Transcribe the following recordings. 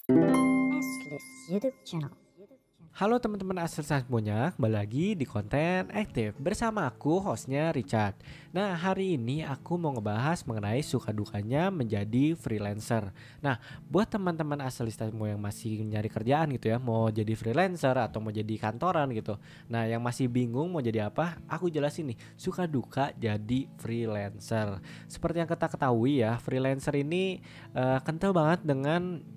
Aslis YouTube Channel. Halo teman-teman asal semuanya, kembali lagi di konten aktif bersama aku hostnya Richard. Nah hari ini aku mau ngebahas mengenai suka dukanya menjadi freelancer. Nah buat teman-teman asal semua yang masih nyari kerjaan gitu ya, mau jadi freelancer atau mau jadi kantoran gitu. Nah yang masih bingung mau jadi apa, aku jelasin nih suka duka jadi freelancer. Seperti yang kita ketahui ya, freelancer ini kental banget dengan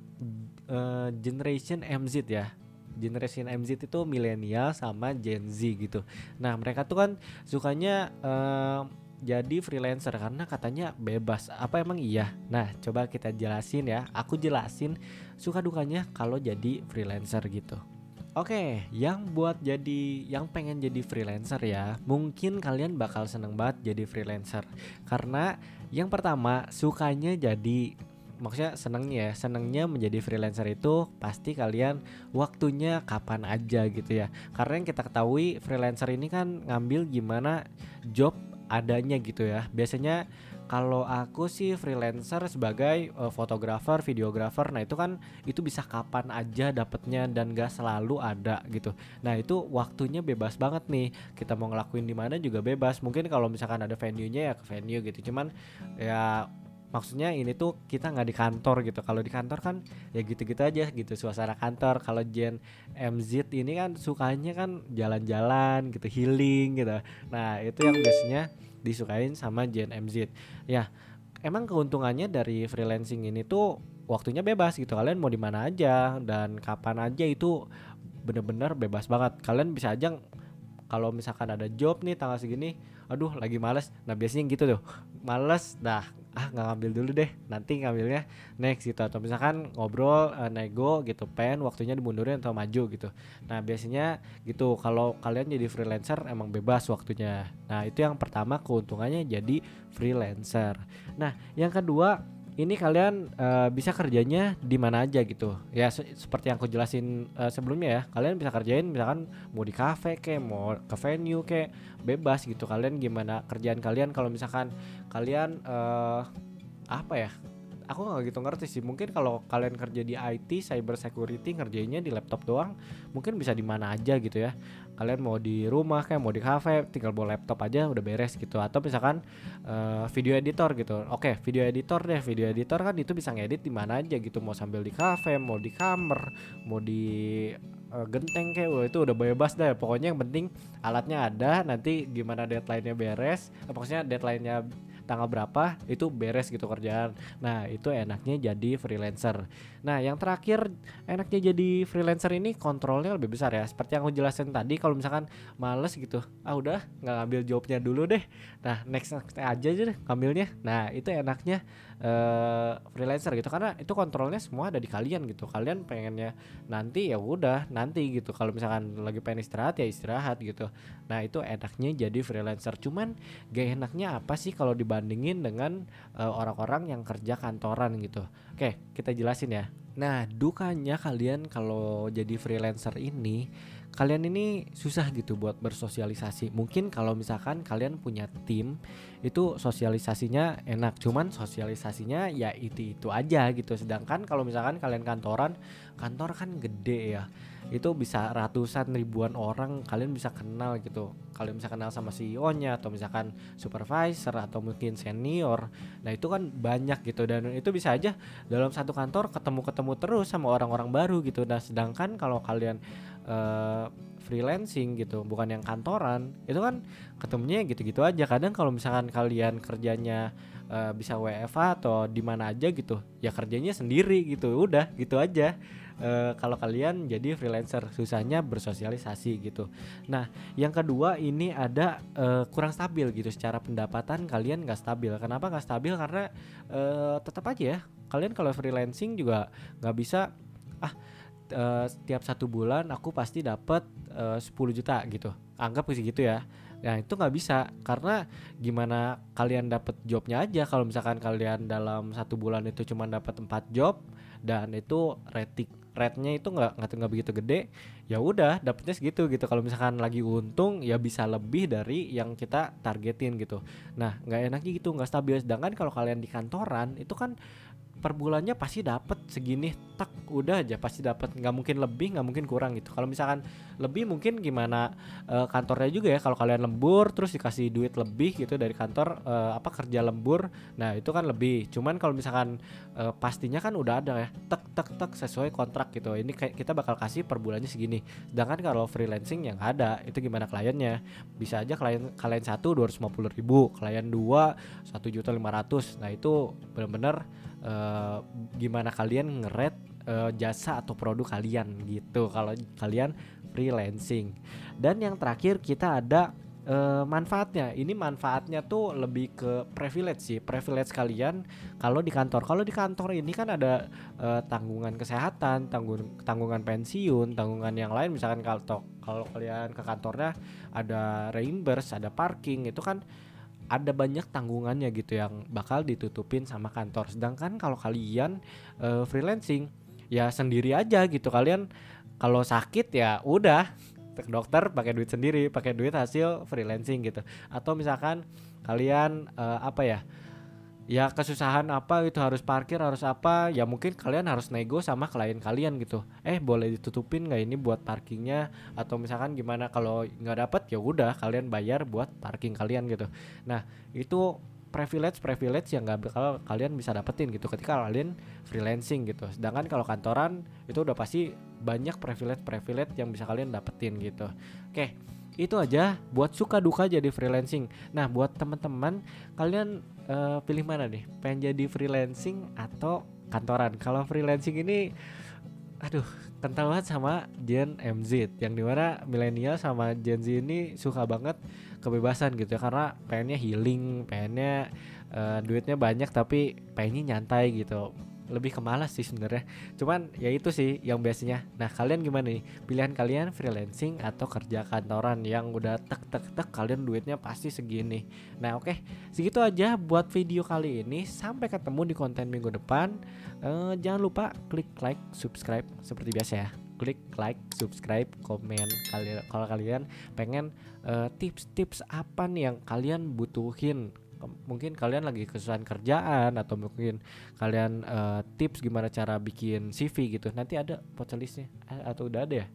generation MZ ya. Generation MZ itu milenial sama Gen Z gitu. Nah mereka tuh kan sukanya jadi freelancer karena katanya bebas. Apa emang iya? Nah coba kita jelasin ya. Aku jelasin suka dukanya kalau jadi freelancer gitu. Oke, yang pengen jadi freelancer ya, mungkin kalian bakal seneng banget jadi freelancer. Karena yang pertama sukanya jadi, maksudnya senengnya menjadi freelancer itu pasti kalian waktunya kapan aja gitu ya. Karena yang kita ketahui freelancer ini kan ngambil gimana job adanya gitu ya. Biasanya kalau aku sih freelancer sebagai fotografer, videografer. Nah itu kan itu bisa kapan aja dapetnya dan gak selalu ada gitu. Nah itu waktunya bebas banget nih. Kita mau ngelakuin di mana juga bebas. Mungkin kalau misalkan ada venue-nya ya ke venue gitu. Cuman ya maksudnya ini tuh kita nggak di kantor gitu. Kalau di kantor kan ya gitu-gitu aja gitu suasana kantor. Kalau Gen MZ ini kan sukanya kan jalan-jalan gitu, healing gitu. Nah itu yang biasanya disukain sama Gen MZ. Ya emang keuntungannya dari freelancing ini tuh waktunya bebas gitu. Kalian mau di mana aja dan kapan aja itu bener-bener bebas banget. Kalian bisa aja kalau misalkan ada job nih tanggal segini, aduh lagi males. Nah biasanya gitu tuh, males dah, nggak ngambil dulu deh, nanti ngambilnya next gitu. Atau misalkan ngobrol nego gitu, pengen waktunya dimundurin atau maju gitu. Nah biasanya gitu, kalau kalian jadi freelancer emang bebas waktunya. Nah itu yang pertama keuntungannya jadi freelancer. Nah yang kedua, ini kalian bisa kerjanya di mana aja gitu ya, seperti yang aku jelasin sebelumnya ya. Kalian bisa kerjain misalkan mau di cafe kayak mau ke venue kayak bebas gitu. Kalian gimana kerjaan kalian, kalau misalkan kalian apa ya, aku nggak gitu ngerti sih. Mungkin kalau kalian kerja di IT cyber security ngerjainnya di laptop doang, mungkin bisa di mana aja gitu ya. Kalian mau di rumah kayak mau di cafe tinggal bawa laptop aja udah beres gitu. Atau misalkan video editor gitu. Oke, video editor deh. Video editor kan itu bisa ngedit di mana aja gitu. Mau sambil di cafe, mau di kamar, mau di genteng kayak, wah, itu udah bebas deh. Pokoknya yang penting alatnya ada, nanti gimana deadline-nya beres. Maksudnya deadline-nya tanggal berapa itu beres gitu kerjaan. Nah itu enaknya jadi freelancer. Nah yang terakhir enaknya jadi freelancer ini kontrolnya lebih besar ya. Seperti yang aku jelasin tadi, kalau misalkan males gitu, udah nggak ngambil jobnya dulu deh. Nah next aja deh ngambilnya. Nah itu enaknya freelancer gitu, karena itu kontrolnya semua ada di kalian gitu. Kalian pengennya nanti ya udah nanti gitu. Kalau misalkan lagi pengen istirahat ya istirahat gitu. Nah itu enaknya jadi freelancer. Cuman gak enaknya apa sih kalau dibandingin dengan orang-orang yang kerja kantoran gitu. Oke, kita jelasin ya. Nah, dukanya kalian kalau jadi freelancer ini, kalian ini susah gitu buat bersosialisasi. Mungkin kalau misalkan kalian punya tim, itu sosialisasinya enak. Cuman sosialisasinya ya itu aja gitu. Sedangkan kalau misalkan kalian kantoran, kantor kan gede ya. Itu bisa ratusan ribuan orang kalian bisa kenal gitu. Kalian bisa kenal sama CEO-nya atau misalkan supervisor atau mungkin senior. Nah itu kan banyak gitu, dan itu bisa aja dalam satu kantor ketemu terus sama orang-orang baru gitu. Nah sedangkan kalau kalian freelancing gitu, bukan yang kantoran, itu kan ketemunya gitu-gitu aja. Kadang kalau misalkan kalian kerjanya bisa WFH atau di mana aja gitu, ya kerjanya sendiri gitu, udah gitu aja. Kalau kalian jadi freelancer susahnya bersosialisasi gitu. Nah yang kedua ini ada kurang stabil gitu, secara pendapatan kalian gak stabil. Kenapa gak stabil? Karena tetap aja ya, kalian kalau freelancing juga gak bisa setiap 1 bulan aku pasti dapat 10 juta gitu, anggap segitu ya. Nah itu nggak bisa, karena gimana kalian dapat jobnya aja. Kalau misalkan kalian dalam 1 bulan itu cuma dapat 4 job dan itu rate-nya itu nggak begitu gede, ya udah dapetnya segitu gitu. Kalau misalkan lagi untung ya bisa lebih dari yang kita targetin gitu. Nah nggak enaknya gitu, nggak stabil. Sedangkan kalau kalian di kantoran itu kan per bulannya pasti dapat segini, tak udah aja pasti dapat, nggak mungkin lebih nggak mungkin kurang gitu. Kalau misalkan lebih mungkin gimana kantornya juga ya, kalau kalian lembur terus dikasih duit lebih gitu dari kantor, kerja lembur, nah itu kan lebih. Cuman kalau misalkan pastinya kan udah ada ya, tek tek tek sesuai kontrak gitu, ini kayak kita bakal kasih per bulannya segini. Sedangkan kalau freelancing yang ada itu gimana kliennya, bisa aja kalian 1 250.000, klien 2 1.500.000. Nah itu benar-benar gimana kalian ngeret jasa atau produk kalian gitu kalau kalian freelancing. Dan yang terakhir kita ada manfaatnya. Ini manfaatnya tuh lebih ke privilege sih, privilege kalian kalau di kantor. Kalau di kantor ini kan ada tanggungan kesehatan, tanggungan pensiun, tanggungan yang lain. Misalkan kalau kalian ke kantornya ada reimburse, ada parking, itu kan ada banyak tanggungannya gitu yang bakal ditutupin sama kantor. Sedangkan kalau kalian freelancing ya sendiri aja gitu. Kalian kalau sakit ya udah ke dokter pakai duit sendiri, pakai duit hasil freelancing gitu. Atau misalkan kalian ya kesusahan apa gitu, harus parkir harus apa, ya mungkin kalian harus nego sama klien kalian gitu, boleh ditutupin nggak ini buat parkingnya, atau misalkan gimana kalau nggak dapet ya udah kalian bayar buat parking kalian gitu. Nah itu privilege yang nggak bakal kalian bisa dapetin gitu ketika kalian freelancing gitu. Sedangkan kalau kantoran itu udah pasti banyak privilege yang bisa kalian dapetin gitu. Oke, itu aja buat suka duka jadi freelancing. Nah buat teman-teman, kalian pilih mana nih? Pengen jadi freelancing atau kantoran? Kalau freelancing ini aduh kental banget sama Gen MZ, yang dimana milenial sama Gen Z ini suka banget kebebasan gitu ya, karena pengennya healing, pengennya duitnya banyak tapi pengennya nyantai gitu. Lebih ke malas sih sebenarnya. Cuman ya itu sih yang biasanya. Nah, kalian gimana nih? Pilihan kalian freelancing atau kerja kantoran yang udah tek kalian duitnya pasti segini. Nah, oke. Segitu aja buat video kali ini. Sampai ketemu di konten minggu depan. Jangan lupa klik like, subscribe seperti biasa ya. Klik like, subscribe, komen kalau kalian pengen tips-tips apa nih yang kalian butuhin. Mungkin kalian lagi kesusahan kerjaan, atau mungkin kalian tips gimana cara bikin CV gitu. Nanti ada podcast-listnya atau udah ada ya?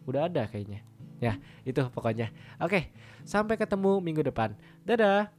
Udah ada kayaknya. Ya, itu pokoknya. Oke, sampai ketemu minggu depan. Dadah.